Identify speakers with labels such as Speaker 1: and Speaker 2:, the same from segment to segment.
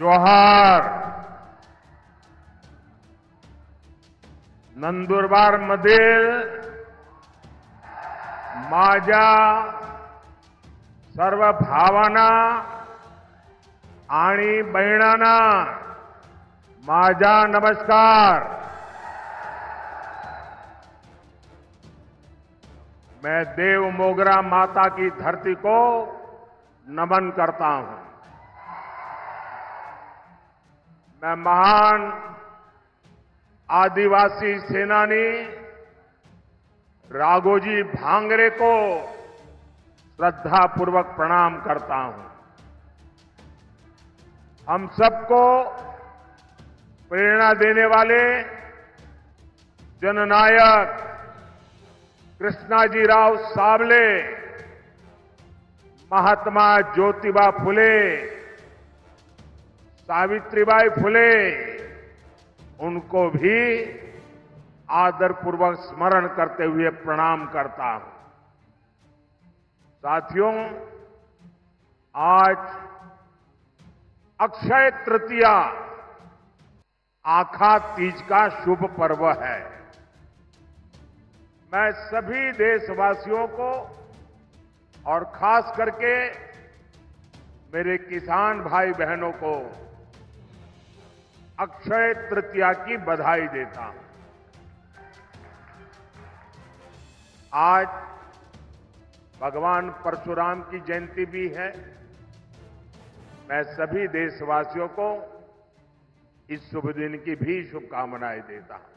Speaker 1: जोहार नंदुरबार मधील माझ्या सर्व भावांना आणि बहिणांना माझा नमस्कार। मैं देव मोगरा माता की धरती को नमन करता हूं। मैं महान आदिवासी सेनानी राघोजी भांगरे को श्रद्धापूर्वक प्रणाम करता हूं। हम सबको प्रेरणा देने वाले जननायक कृष्णाजीराव सावले, महात्मा ज्योतिबा फुले, सावित्रीबाई फुले, उनको भी आदरपूर्वक स्मरण करते हुए प्रणाम करता हूं। साथियों, आज अक्षय तृतीया आखा तीज का शुभ पर्व है। मैं सभी देशवासियों को और खास करके मेरे किसान भाई बहनों को अक्षय तृतीया की बधाई देता हूं। आज भगवान परशुराम की जयंती भी है। मैं सभी देशवासियों को इस शुभ दिन की भी शुभकामनाएं देता हूं।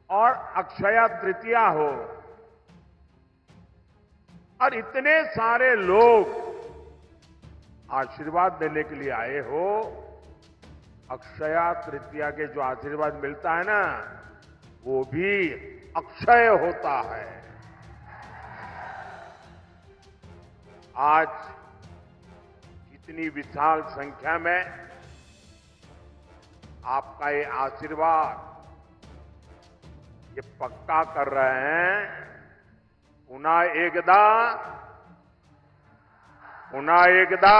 Speaker 1: और अक्षय तृतीया हो और इतने सारे लोग आशीर्वाद देने के लिए आए हो। अक्षय तृतीया के जो आशीर्वाद मिलता है ना, वो भी अक्षय होता है। आज इतनी विशाल संख्या में आपका ये आशीर्वाद ये पक्का कर रहे हैं, पुन्हा एकदा पुन्हा एकदा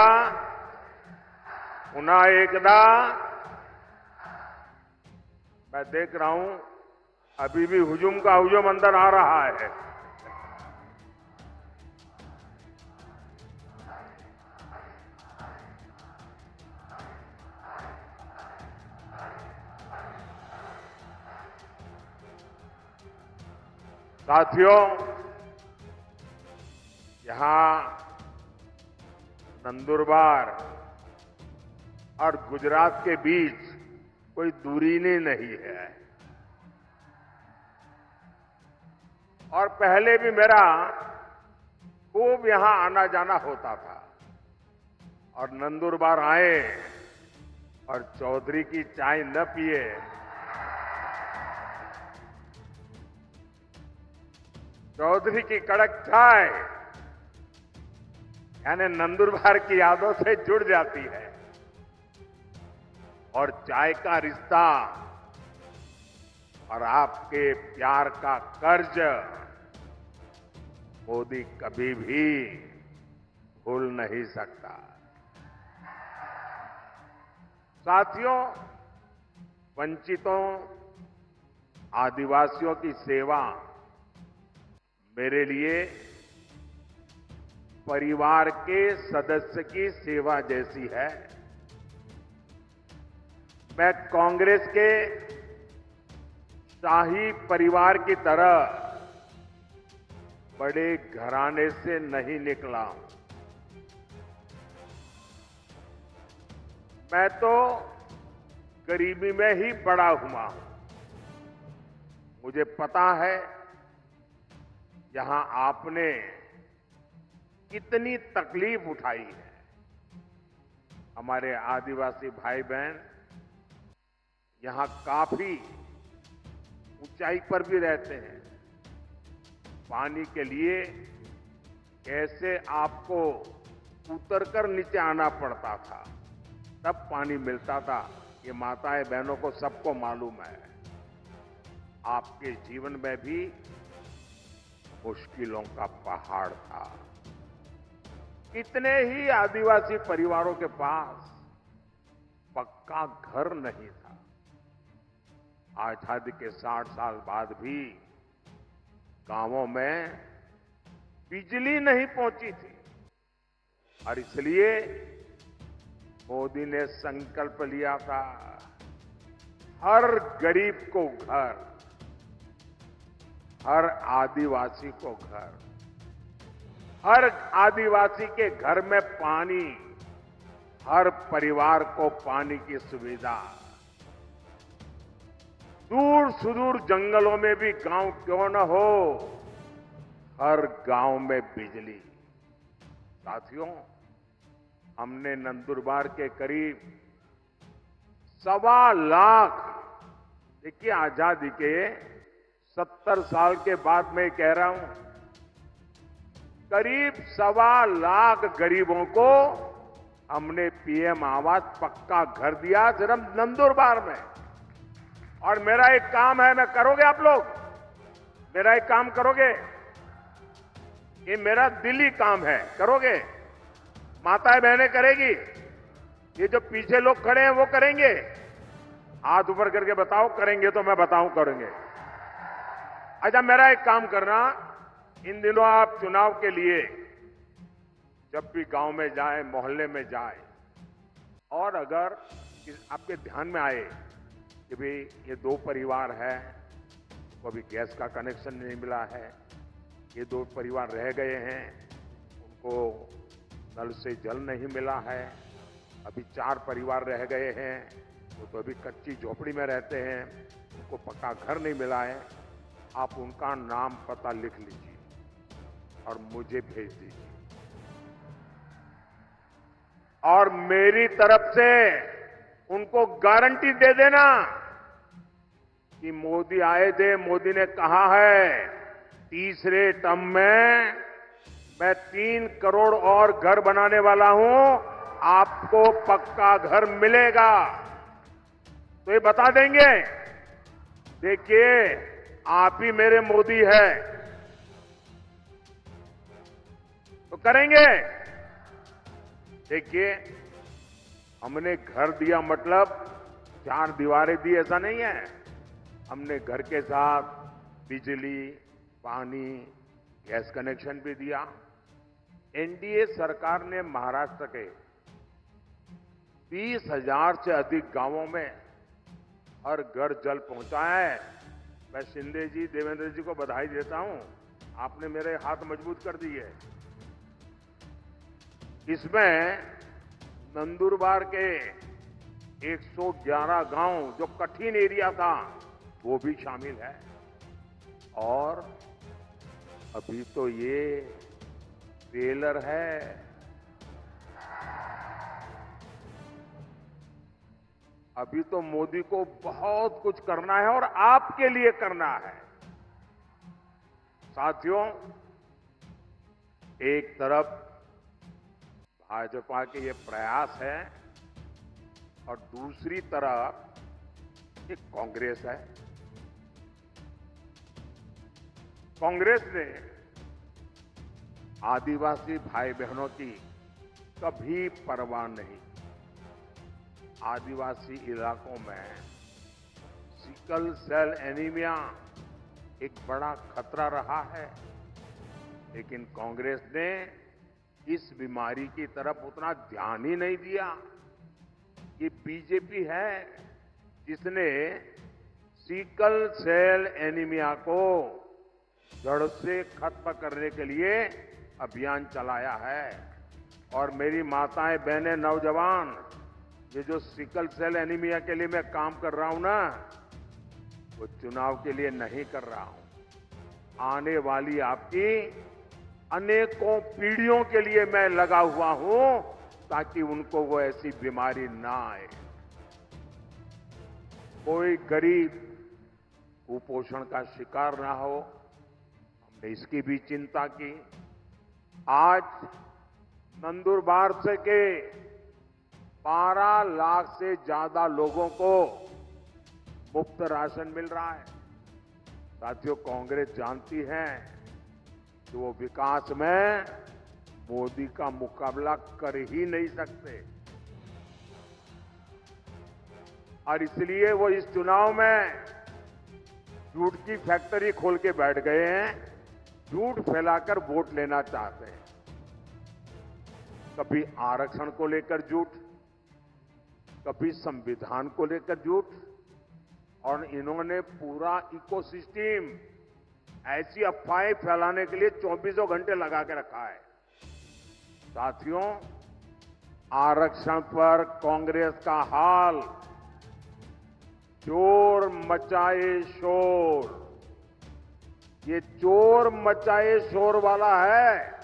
Speaker 1: पुन्हा एकदा। मैं देख रहा हूं अभी भी हुजूम का हुजूम अंदर आ रहा है। साथियों, यहां नंदुरबार और गुजरात के बीच कोई दूरी नहीं है। और पहले भी मेरा खूब यहां आना जाना होता था। और नंदुरबार आए और चौधरी की चाय न पिए चौधरी की कड़क चाय यानी नंदुरबार की यादों से जुड़ जाती है। और चाय का रिश्ता और आपके प्यार का कर्ज मोदी कभी भी भूल नहीं सकता। साथियों, वंचितों, आदिवासियों की सेवा मेरे लिए परिवार के सदस्य की सेवा जैसी है। मैं कांग्रेस के शाही परिवार की तरह बड़े घराने से नहीं निकला हूं। मैं तो गरीबी में ही बड़ा हुआ हूं। मुझे पता है यहां आपने कितनी तकलीफ उठाई है। हमारे आदिवासी भाई बहन यहां काफी ऊंचाई पर भी रहते हैं। पानी के लिए कैसे आपको उतरकर नीचे आना पड़ता था, तब पानी मिलता था। ये माताएं बहनों को सबको मालूम है। आपके जीवन में भी मुश्किलों का पहाड़ था। कितने ही आदिवासी परिवारों के पास पक्का घर नहीं था। आजादी के 60 साल बाद भी गांवों में बिजली नहीं पहुंची थी और इसलिए मोदी ने संकल्प लिया था हर गरीब को घर, हर आदिवासी को घर, हर आदिवासी के घर में पानी, हर परिवार को पानी की सुविधा। दूर सुदूर जंगलों में भी गांव क्यों न हो, हर गांव में बिजली। साथियों, हमने नंदुरबार के करीब 1.25 लाख, देखिए आजादी के 70 साल के बाद मैं कह रहा हूं, करीब 1.25 लाख गरीबों को हमने पीएम आवास पक्का घर दिया सिर्फ नंदुरबार में। और मेरा एक काम है, मैं करोगे आप लोग? मेरा एक काम करोगे? ये मेरा दिली काम है, करोगे? माताएं बहनें करेगी? ये जो पीछे लोग खड़े हैं वो करेंगे? हाथ ऊपर करके बताओ, करेंगे तो मैं बताऊं करेंगे। अच्छा, मेरा एक काम करना, इन दिनों आप चुनाव के लिए जब भी गांव में जाए, मोहल्ले में जाए, और अगर आपके ध्यान में आए कि भाई ये 2 परिवार है, को अभी गैस का कनेक्शन नहीं मिला है, ये 2 परिवार रह गए हैं, उनको नल से जल नहीं मिला है, अभी 4 परिवार रह गए हैं, वो तो अभी कच्ची झोपड़ी में रहते हैं, उनको पक्का घर नहीं मिला है। आप उनका नाम पता लिख लीजिए और मुझे भेज दीजिए, और मेरी तरफ से उनको गारंटी दे देना कि मोदी आए थे, मोदी ने कहा है तीसरे टर्म में मैं 3 करोड़ और घर बनाने वाला हूं, आपको पक्का घर मिलेगा। तो ये बता देंगे, देखिए आप ही मेरे मोदी है, तो करेंगे। देखिए, हमने घर दिया मतलब 4 दीवारें दी ऐसा नहीं है, हमने घर के साथ बिजली, पानी, गैस कनेक्शन भी दिया। एनडीए सरकार ने महाराष्ट्र के 20,000 से अधिक गांवों में हर घर जल पहुंचाया है। मैं शिंदे जी, देवेंद्र जी को बधाई देता हूं, आपने मेरे हाथ मजबूत कर दिए। इसमें नंदुरबार के 111 गांव जो कठिन एरिया था वो भी शामिल है। और अभी तो ये ट्रेलर है, अभी तो मोदी को बहुत कुछ करना है और आपके लिए करना है। साथियों, एक तरफ भाजपा के ये प्रयास है और दूसरी तरफ ये कांग्रेस है। कांग्रेस ने आदिवासी भाई बहनों की कभी परवाह नहीं। आदिवासी इलाकों में सिकल सेल एनीमिया एक बड़ा खतरा रहा है, लेकिन कांग्रेस ने इस बीमारी की तरफ उतना ध्यान ही नहीं दिया। ये बीजेपी है जिसने सिकल सेल एनीमिया को जड़ से खत्म करने के लिए अभियान चलाया है। और मेरी माताएं, बहनें, नौजवान, ये जो सिकल सेल एनीमिया के लिए मैं काम कर रहा हूं ना, वो चुनाव के लिए नहीं कर रहा हूं। आने वाली आपकी अनेकों पीढ़ियों के लिए मैं लगा हुआ हूं, ताकि उनको वो ऐसी बीमारी ना आए। कोई गरीब कुपोषण का शिकार ना हो, हमने इसकी भी चिंता की। आज नंदुरबार से के 12 लाख से ज्यादा लोगों को मुफ्त राशन मिल रहा है। साथियों, कांग्रेस जानती है कि वो विकास में मोदी का मुकाबला कर ही नहीं सकते। और इसलिए वो इस चुनाव में झूठ की फैक्ट्री खोल के बैठ गए हैं, झूठ फैलाकर वोट लेना चाहते हैं। कभी आरक्षण को लेकर झूठ, कभी संविधान को लेकर झूठ, और इन्होंने पूरा इकोसिस्टम ऐसी अफवाहें फैलाने के लिए 24 घंटे लगा के रखा है। साथियों, आरक्षण पर कांग्रेस का हाल चोर मचाए शोर, ये चोर मचाए शोर वाला है।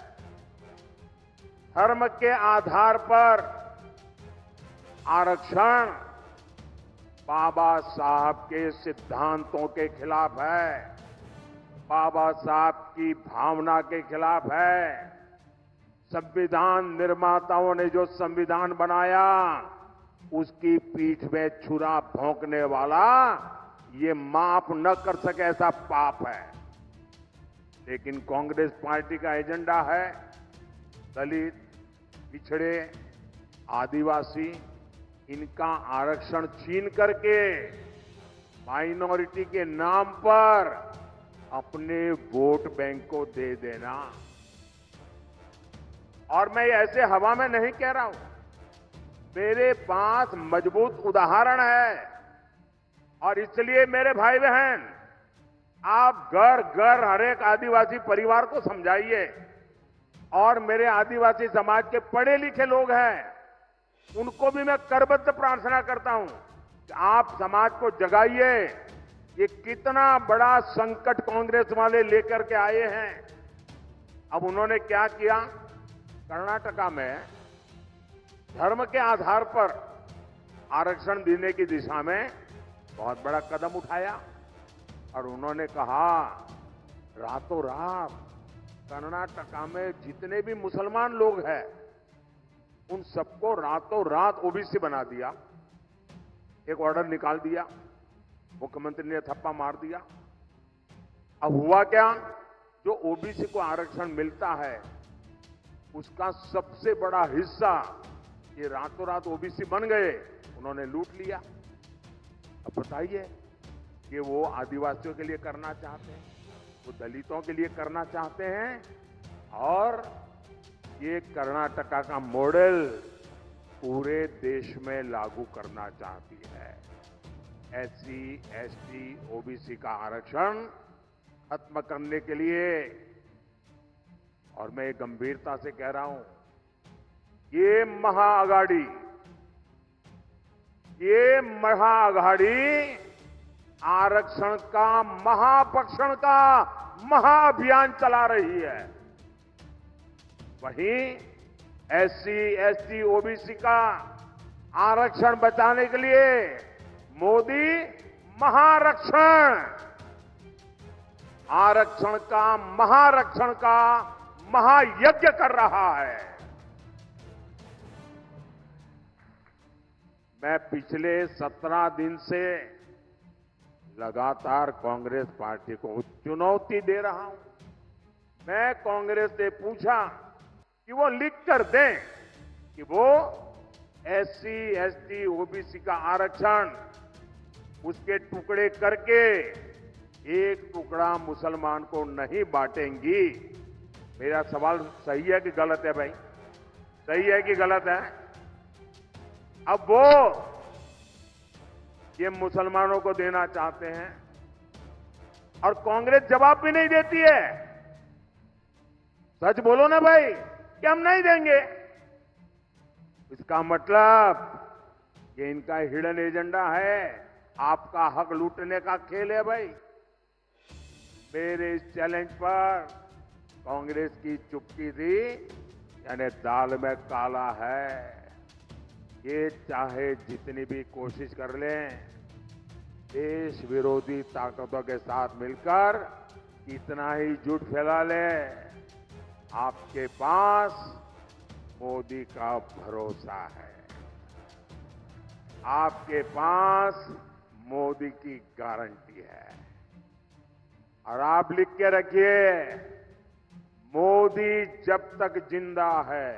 Speaker 1: धर्म के आधार पर आरक्षण बाबा साहब के सिद्धांतों के खिलाफ है, बाबा साहब की भावना के खिलाफ है। संविधान निर्माताओं ने जो संविधान बनाया, उसकी पीठ में छुरा भोंकने वाला ये माफ न कर सके ऐसा पाप है। लेकिन कांग्रेस पार्टी का एजेंडा है दलित, पिछड़े, आदिवासी, इनका आरक्षण छीन करके माइनॉरिटी के नाम पर अपने वोट बैंक को दे देना। और मैं ऐसे हवा में नहीं कह रहा हूं, मेरे पास मजबूत उदाहरण है। और इसलिए मेरे भाई बहन, आप घर घर हर एक आदिवासी परिवार को समझाइए। और मेरे आदिवासी समाज के पढ़े लिखे लोग हैं, उनको भी मैं करबद्ध प्रार्थना करता हूं कि आप समाज को जगाइए। ये कितना बड़ा संकट कांग्रेस वाले लेकर के आए हैं। अब उन्होंने क्या किया, कर्नाटका में धर्म के आधार पर आरक्षण देने की दिशा में बहुत बड़ा कदम उठाया। और उन्होंने कहा रातों रात कर्नाटका में जितने भी मुसलमान लोग हैं, उन सबको रातों रात ओबीसी बना दिया। एक ऑर्डर निकाल दिया, मुख्यमंत्री ने थप्पा मार दिया। अब हुआ क्या, जो ओबीसी को आरक्षण मिलता है उसका सबसे बड़ा हिस्सा ये रातों रात ओबीसी बन गए, उन्होंने लूट लिया। अब बताइए कि वो आदिवासियों के लिए करना चाहते हैं, वो दलितों के लिए करना चाहते हैं, और ये कर्नाटका का मॉडल पूरे देश में लागू करना चाहती है। एससी, एसटी, ओबीसी का आरक्षण खत्म करने के लिए। और मैं गंभीरता से कह रहा हूं, ये महाअघाड़ी आरक्षण का महापक्षण का महाअभियान चला रही है। वहीं एससी, एसटी, ओबीसी का आरक्षण बचाने के लिए मोदी आरक्षण का महायज्ञ कर रहा है। मैं पिछले 17 दिन से लगातार कांग्रेस पार्टी को चुनौती दे रहा हूं। मैं कांग्रेस से पूछा कि वो लिख कर दें कि वो एससी, एसटी, ओबीसी का आरक्षण उसके टुकड़े करके एक टुकड़ा मुसलमान को नहीं बांटेंगी। मेरा सवाल सही है कि गलत है भाई? सही है कि गलत है? अब वो ये मुसलमानों को देना चाहते हैं और कांग्रेस जवाब भी नहीं देती है। सच बोलो ना भाई कि हम नहीं देंगे। इसका मतलब ये इनका हिडन एजेंडा है, आपका हक लूटने का खेल है भाई। मेरे इस चैलेंज पर कांग्रेस की चुप्पी थी, यानी दाल में काला है। ये चाहे जितनी भी कोशिश कर लें, देश विरोधी ताकतों के साथ मिलकर कितना ही झूठ फैला ले, आपके पास मोदी का भरोसा है, आपके पास मोदी की गारंटी है। और आप लिख के रखिए, मोदी जब तक जिंदा है,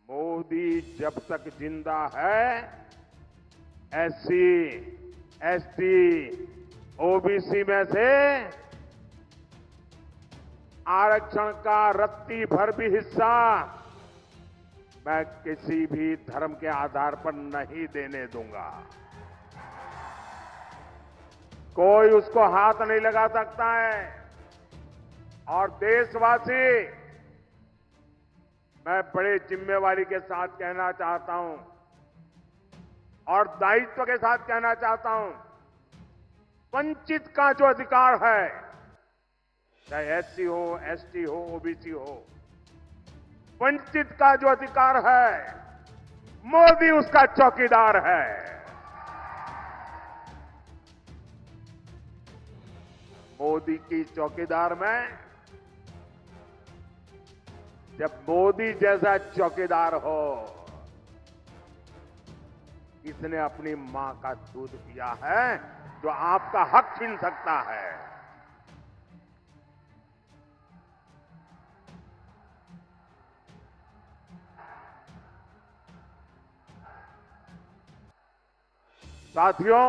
Speaker 1: मोदी जब तक जिंदा है, एससी, एसटी, ओबीसी में से आरक्षण का रत्ती भर भी हिस्सा मैं किसी भी धर्म के आधार पर नहीं देने दूंगा। कोई उसको हाथ नहीं लगा सकता है। और देशवासी, मैं बड़े जिम्मेवारी के साथ कहना चाहता हूं और दायित्व के साथ कहना चाहता हूं, वंचित का जो अधिकार है, चाहे एससी हो, एसटी हो, ओबीसी हो, वंचित का जो अधिकार है, मोदी उसका चौकीदार है। मोदी की चौकीदार में जब मोदी जैसा चौकीदार हो, किसने अपनी मां का दूध पिया है जो आपका हक छीन सकता है? साथियों,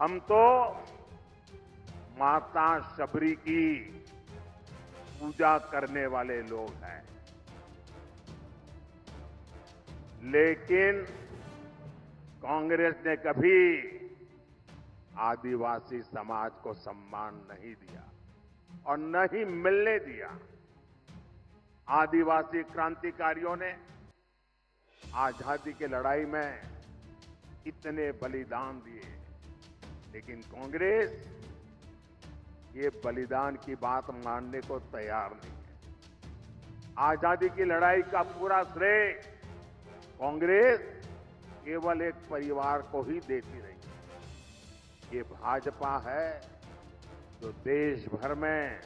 Speaker 1: हम तो माता शबरी की पूजा करने वाले लोग हैं, लेकिन कांग्रेस ने कभी आदिवासी समाज को सम्मान नहीं दिया और न ही मिलने दिया। आदिवासी क्रांतिकारियों ने आजादी की लड़ाई में इतने बलिदान दिए, लेकिन कांग्रेस ये बलिदान की बात मानने को तैयार नहीं है। आजादी की लड़ाई का पूरा श्रेय कांग्रेस केवल एक परिवार को ही देती रही। ये भाजपा है जो देश भर में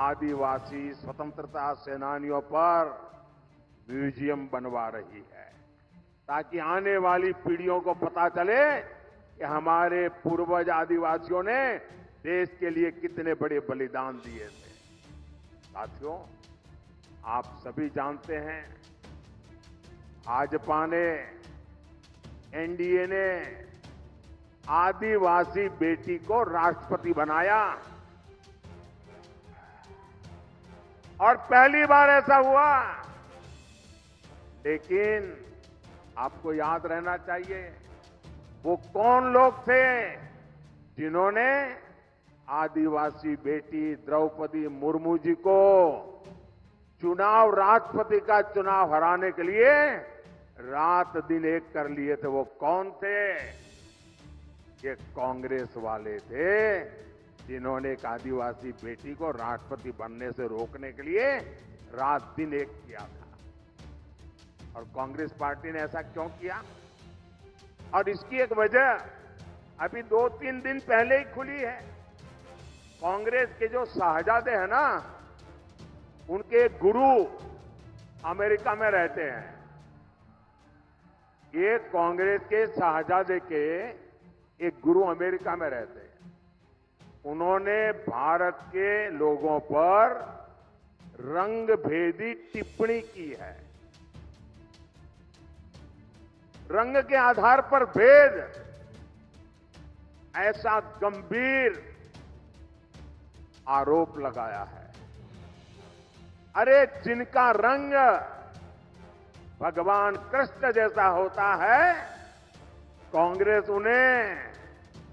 Speaker 1: आदिवासी स्वतंत्रता सेनानियों पर म्यूजियम बनवा रही है, ताकि आने वाली पीढ़ियों को पता चले कि हमारे पूर्वज आदिवासियों ने देश के लिए कितने बड़े बलिदान दिए थे। साथियों, आप सभी जानते हैं, भाजपा ने, एनडीए ने आदिवासी बेटी को राष्ट्रपति बनाया और पहली बार ऐसा हुआ। लेकिन आपको याद रहना चाहिए, वो कौन लोग थे जिन्होंने आदिवासी बेटी द्रौपदी मुर्मू जी को राष्ट्रपति का चुनाव हराने के लिए रात दिन एक कर लिए थे। वो कौन थे? ये कांग्रेस वाले थे, जिन्होंने एक आदिवासी बेटी को राष्ट्रपति बनने से रोकने के लिए रात दिन एक किया था। और कांग्रेस पार्टी ने ऐसा क्यों किया? और इसकी एक वजह अभी 2-3 दिन पहले ही खुली है। कांग्रेस के जो शाहजादे हैं ना, उनके गुरु अमेरिका में रहते हैं। ये कांग्रेस के शाहजादे के एक गुरु अमेरिका में रहते हैं। उन्होंने भारत के लोगों पर रंगभेदी टिप्पणी की है। रंग के आधार पर भेद, ऐसा गंभीर आरोप लगाया है। अरे जिनका रंग भगवान कृष्ण जैसा होता है, कांग्रेस उन्हें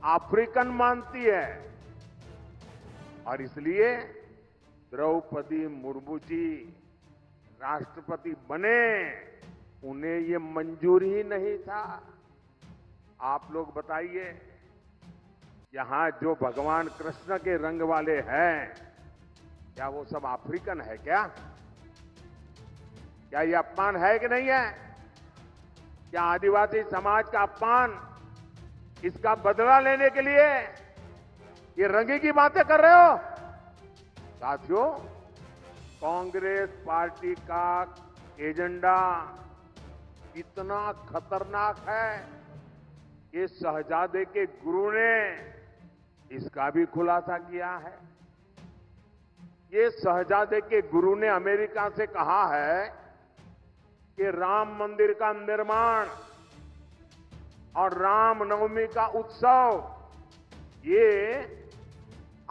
Speaker 1: अफ्रीकन मानती है। और इसलिए द्रौपदी मुर्मू जी राष्ट्रपति बने, उन्हें ये मंजूर ही नहीं था। आप लोग बताइए, यहां जो भगवान कृष्ण के रंग वाले हैं, क्या वो सब अफ्रीकन है क्या? क्या ये अपमान है कि नहीं है? क्या आदिवासी समाज का अपमान, इसका बदला लेने के लिए ये रंगी की बातें कर रहे हो? साथियों, कांग्रेस पार्टी का एजेंडा इतना खतरनाक है कि शहजादे के गुरु ने इसका भी खुलासा किया है। ये शहजादे के गुरु ने अमेरिका से कहा है कि राम मंदिर का निर्माण और रामनवमी का उत्सव ये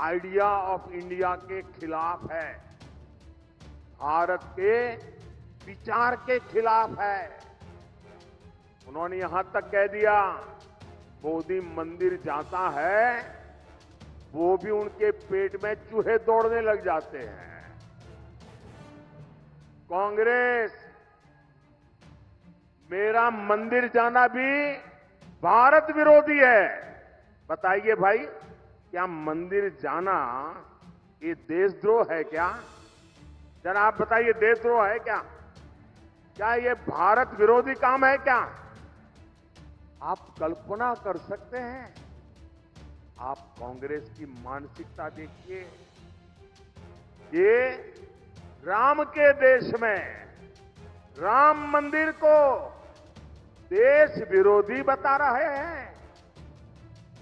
Speaker 1: आइडिया ऑफ इंडिया के खिलाफ है, भारत के विचार के खिलाफ है। उन्होंने यहां तक कह दिया, मोदी मंदिर जाता है वो भी उनके पेट में चूहे दौड़ने लग जाते हैं। कांग्रेस मेरा मंदिर जाना भी भारत विरोधी है। बताइए भाई, क्या मंदिर जाना ये देशद्रोह है क्या? जरा आप बताइए, देशद्रोह है क्या? क्या ये भारत विरोधी काम है क्या? आप कल्पना कर सकते हैं? आप कांग्रेस की मानसिकता देखिए। ये राम के देश में राम मंदिर को देश विरोधी बता रहे हैं।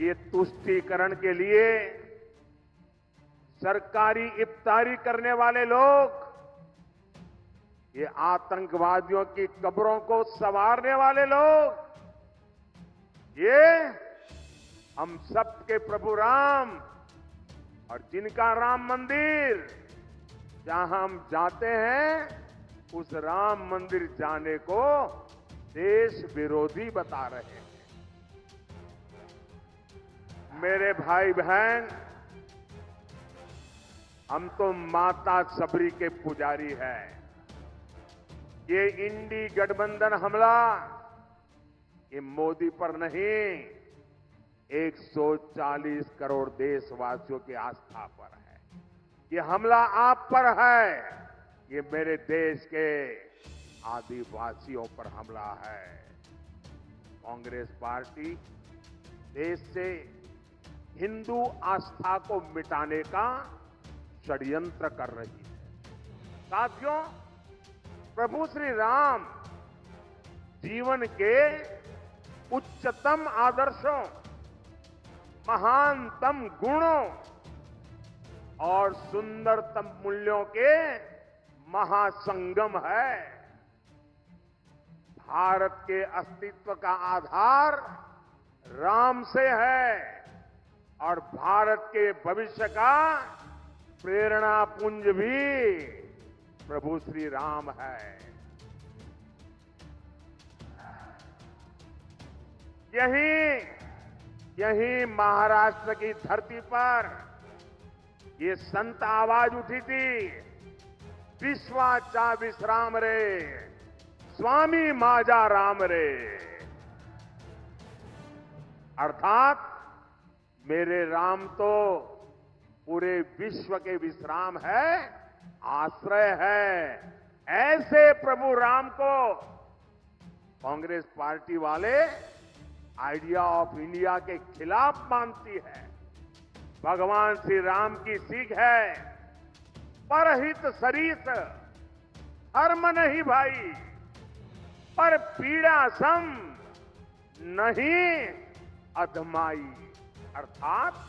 Speaker 1: ये तुष्टीकरण के लिए सरकारी इफ्तारी करने वाले लोग, ये आतंकवादियों की कब्रों को संवारने वाले लोग, ये हम सबके प्रभु राम और जिनका राम मंदिर जहां हम जाते हैं उस राम मंदिर जाने को देश विरोधी बता रहे हैं। मेरे भाई बहन, हम तो माता सबरी के पुजारी हैं। ये इंडी गठबंधन हमला ये मोदी पर नहीं, 140 करोड़ देशवासियों की आस्था पर है। ये हमला आप पर है, ये मेरे देश के आदिवासियों पर हमला है। कांग्रेस पार्टी देश से हिंदू आस्था को मिटाने का षड्यंत्र कर रही है। साथियों, प्रभु श्री राम जीवन के उच्चतम आदर्शों, महानतम गुणों और सुंदरतम मूल्यों के महासंगम है। भारत के अस्तित्व का आधार राम से है और भारत के भविष्य का प्रेरणा पुंज भी प्रभु श्री राम है। यही महाराष्ट्र की धरती पर ये संत आवाज उठी थी, विश्वाचा विश्राम रे, स्वामी माजा राम रे। अर्थात मेरे राम तो पूरे विश्व के विश्राम है, आश्रय है। ऐसे प्रभु राम को कांग्रेस पार्टी वाले आइडिया ऑफ इंडिया के खिलाफ मानती है। भगवान श्री राम की सीख है, परहित सरीस धर्म नहीं भाई, पर पीड़ा सम नहीं अधमाई। अर्थात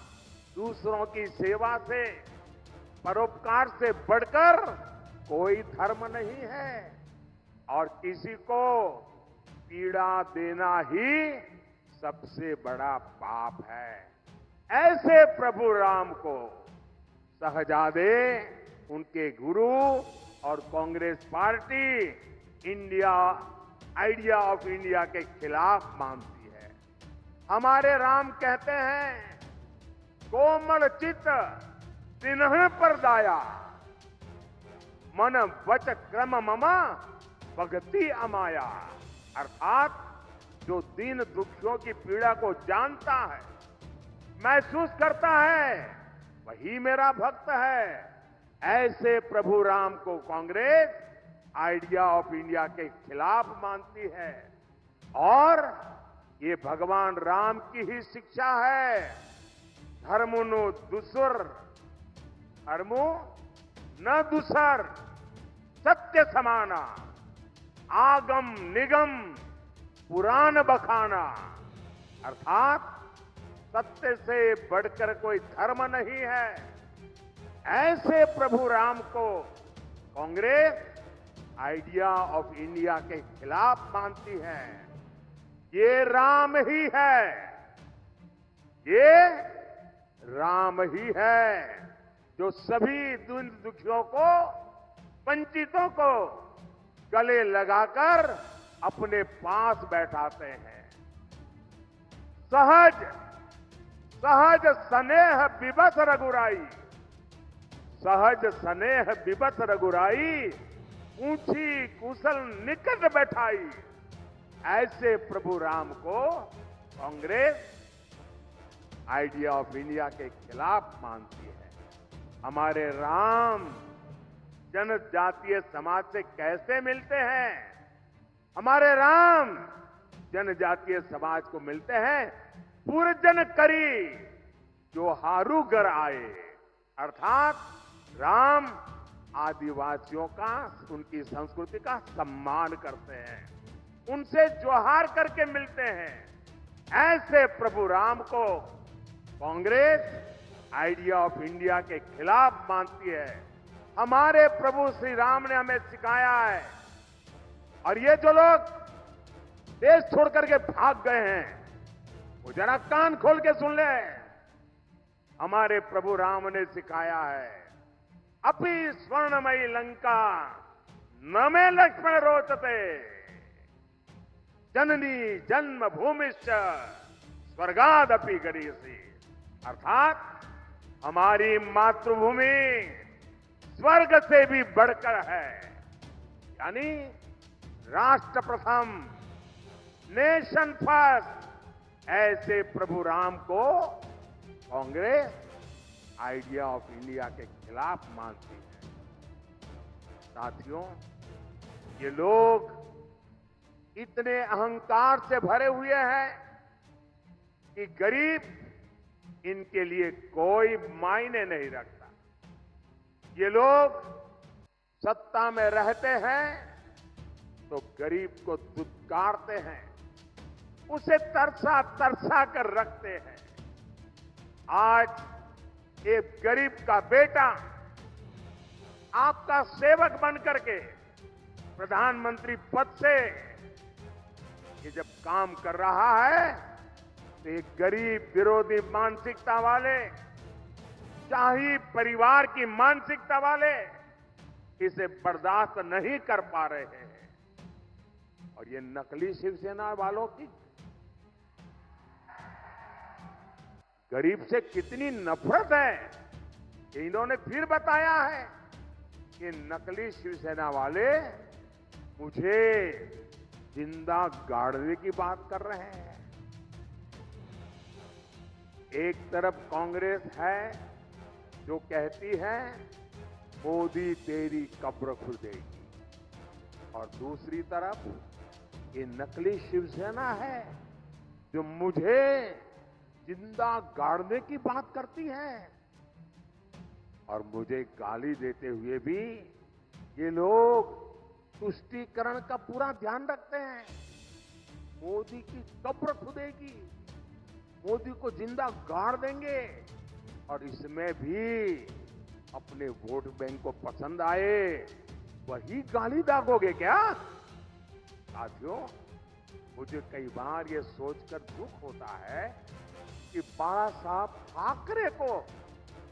Speaker 1: दूसरों की सेवा से, परोपकार से बढ़कर कोई धर्म नहीं है और किसी को पीड़ा देना ही सबसे बड़ा पाप है। ऐसे प्रभु राम को शहजादे, उनके गुरु और Congress party idea of India के खिलाफ मानती है। हमारे राम कहते हैं, कोमल चित तिन्ह पर दाया, मन वच क्रम ममा भक्ति अमाया। अर्थात जो दीन दुखियों की पीड़ा को जानता है, महसूस करता है, वही मेरा भक्त है। ऐसे प्रभु राम को कांग्रेस आइडिया ऑफ इंडिया के खिलाफ मानती है और ये भगवान राम की ही शिक्षा है। धर्मो न दुसर, धर्मो न दुसर, सत्य समाना, आगम निगम पुराण बखाना, अर्थात सत्य से बढ़कर कोई धर्म नहीं है। ऐसे प्रभु राम को कांग्रेस आइडिया ऑफ इंडिया के खिलाफ मानती है। ये राम ही है, ये राम ही है जो सभी दुखियों को, वंचितों को गले लगाकर अपने पास बैठाते हैं। सहज सहज स्नेह विबस रघुराई, सहज स्नेह विबस रघुराई, पूछी कुशल निकट बैठाई। ऐसे प्रभु राम को कांग्रेस आइडिया ऑफ इंडिया के खिलाफ मानती है। हमारे राम जनजातीय समाज से कैसे मिलते हैं? हमारे राम जनजातीय समाज को मिलते हैं पूर्जन करी जो हारू घर आए, अर्थात राम आदिवासियों का, उनकी संस्कृति का सम्मान करते हैं, उनसे जोहार करके मिलते हैं। ऐसे प्रभु राम को कांग्रेस आइडिया ऑफ इंडिया के खिलाफ मानती है। हमारे प्रभु श्री राम ने हमें सिखाया है, और ये जो लोग देश छोड़ करके भाग गए हैं वो जरा कान खोल के सुन ले। हमारे प्रभु राम ने सिखाया है, अपि स्वर्णमयी लंका न में लक्ष्मण रोचते, जननी जन्म भूमिश्च स्वर्गादपि गरीयसी, अर्थात हमारी मातृभूमि स्वर्ग से भी बढ़कर है। यानी राष्ट्र प्रथम, नेशन फर्स्ट। ऐसे प्रभु राम को कांग्रेस आइडिया ऑफ इंडिया के खिलाफ मानती है। साथियों, ये लोग इतने अहंकार से भरे हुए हैं कि गरीब इनके लिए कोई मायने नहीं रखता। ये लोग सत्ता में रहते हैं तो गरीब को दुत्कारते हैं, उसे तरसा तरसा कर रखते हैं। आज एक गरीब का बेटा आपका सेवक बनकर के प्रधानमंत्री पद से ये जब काम कर रहा है तो एक गरीब विरोधी मानसिकता वाले, शाही परिवार की मानसिकता वाले इसे बर्दाश्त नहीं कर पा रहे हैं। और ये नकली शिवसेना वालों की गरीब से कितनी नफरत है, ये इन्होंने फिर बताया है कि नकली शिवसेना वाले मुझे जिंदा गाड़ने की बात कर रहे हैं। एक तरफ कांग्रेस है जो कहती है मोदी तेरी कब्र खुदेगी, और दूसरी तरफ ये नकली शिवसेना है जो मुझे जिंदा गाड़ने की बात करती है। और मुझे गाली देते हुए भी ये लोग तुष्टीकरण का पूरा ध्यान रखते हैं। मोदी की कब्र खुदेगी, मोदी को जिंदा गाड़ देंगे, और इसमें भी अपने वोट बैंक को पसंद आए वही गाली दागोगे क्या? साथियों, मुझे कई बार ये सोचकर दुख होता है कि बाला साहब ठाकरे को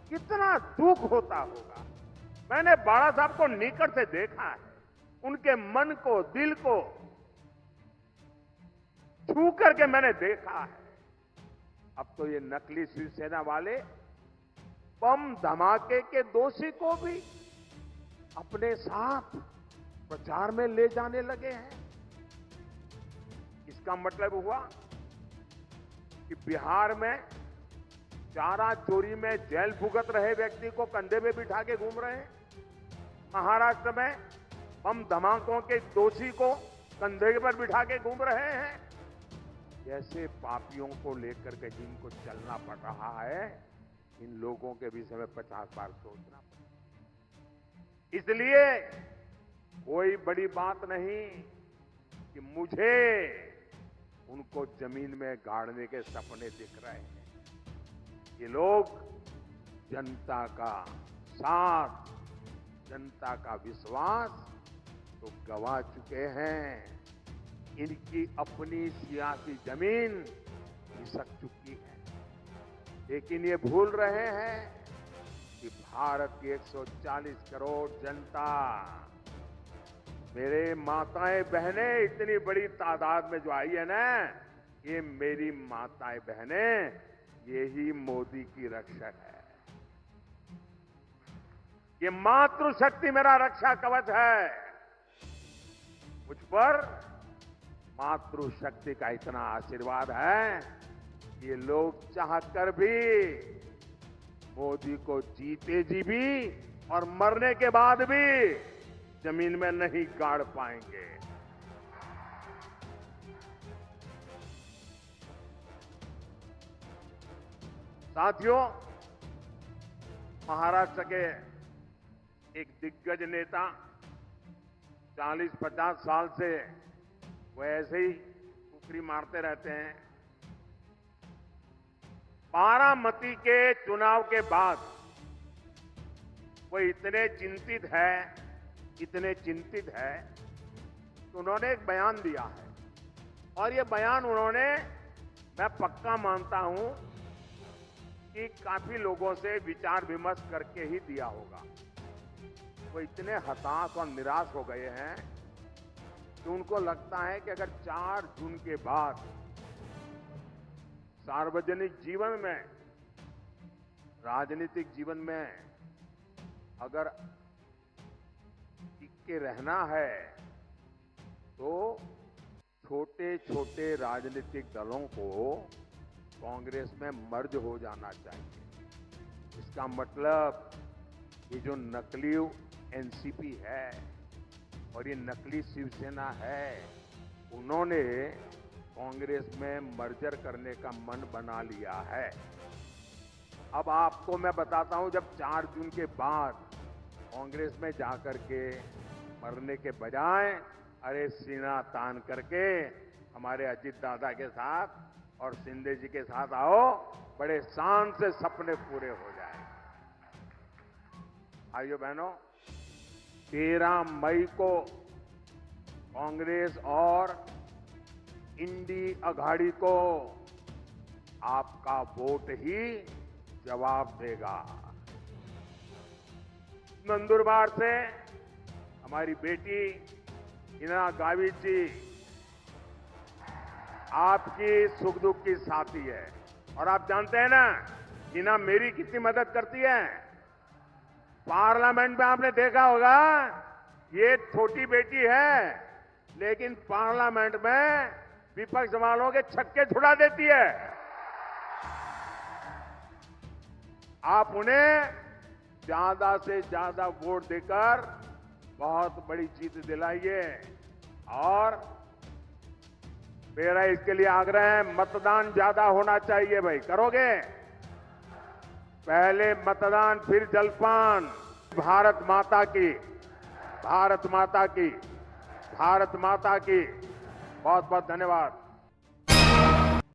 Speaker 1: कितना दुख होता होगा। मैंने बाला साहब को निकट से देखा है, उनके मन को, दिल को छू करके मैंने देखा है। अब तो ये नकली शिवसेना वाले बम धमाके के दोषी को भी अपने साथ प्रचार में ले जाने लगे हैं। इसका मतलब हुआ कि बिहार में चारा चोरी में जेल भुगत रहे व्यक्ति को कंधे पे बिठा के घूम रहे हैं, महाराष्ट्र में बम धमाकों के दोषी को कंधे पर बिठा के घूम रहे हैं। जैसे पापियों को लेकर के जिनको चलना पड़ रहा है, इन लोगों के विषय में 50 बार सोचना पड़ेगा। इसलिए कोई बड़ी बात नहीं कि मुझे उनको जमीन में गाड़ने के सपने दिख रहे हैं। ये लोग जनता का साथ, जनता का विश्वास तो गवा चुके हैं। इनकी अपनी सियासी जमीन खिसक चुकी है। लेकिन ये भूल रहे हैं कि भारत की 140 करोड़ जनता, मेरे माताएं बहनें इतनी बड़ी तादाद में जो आई है ना, ये मेरी माताएं बहनें, यही मोदी की रक्षक है। ये मातृशक्ति मेरा रक्षा कवच है। मुझ पर मातृशक्ति का इतना आशीर्वाद है कि ये लोग चाहकर भी मोदी को जीते जी भी और मरने के बाद भी जमीन में नहीं गाड़ पाएंगे। साथियों, महाराष्ट्र के एक दिग्गज नेता 40-50 साल से वो ऐसे ही कुकरी मारते रहते हैं। बारामती के चुनाव के बाद वो इतने चिंतित है तो उन्होंने एक बयान दिया है। और ये बयान उन्होंने, मैं पक्का मानता हूं कि काफी लोगों से विचार विमर्श करके ही दिया होगा। वो इतने हताश और निराश हो गए हैं कि उनको लगता है कि अगर 4 जून के बाद सार्वजनिक जीवन में, राजनीतिक जीवन में अगर टिक के रहना है तो छोटे छोटे राजनीतिक दलों को कांग्रेस में मर्ज हो जाना चाहिए। इसका मतलब ये जो नकली एनसीपी है और ये नकली शिवसेना है, उन्होंने कांग्रेस में मर्जर करने का मन बना लिया है। अब आपको मैं बताता हूं, जब 4 जून के बाद कांग्रेस में जाकर के मरने के बजाय अरे सीना तान करके हमारे अजीत दादा के साथ और शिंदे जी के साथ आओ, बड़े शान से सपने पूरे हो जाए। भाइयों बहनों, 13 मई को कांग्रेस और इंडी अघाड़ी को आपका वोट ही जवाब देगा। नंदुरबार से हमारी बेटी हिना गावित जी आपकी सुख दुख की साथी है। और आप जानते हैं ना, हिना मेरी कितनी मदद करती है। पार्लियामेंट में आपने देखा होगा, ये छोटी बेटी है लेकिन पार्लियामेंट में विपक्ष वालों के छक्के छुड़ा देती है। आप उन्हें ज्यादा से ज्यादा वोट देकर बहुत बड़ी जीत दिलाइए। और मेरा इसके लिए आग्रह है, मतदान ज्यादा होना चाहिए। भाई करोगे? पहले मतदान फिर जलपान। भारत माता की, भारत माता की, भारत माता की। बहुत बहुत धन्यवाद।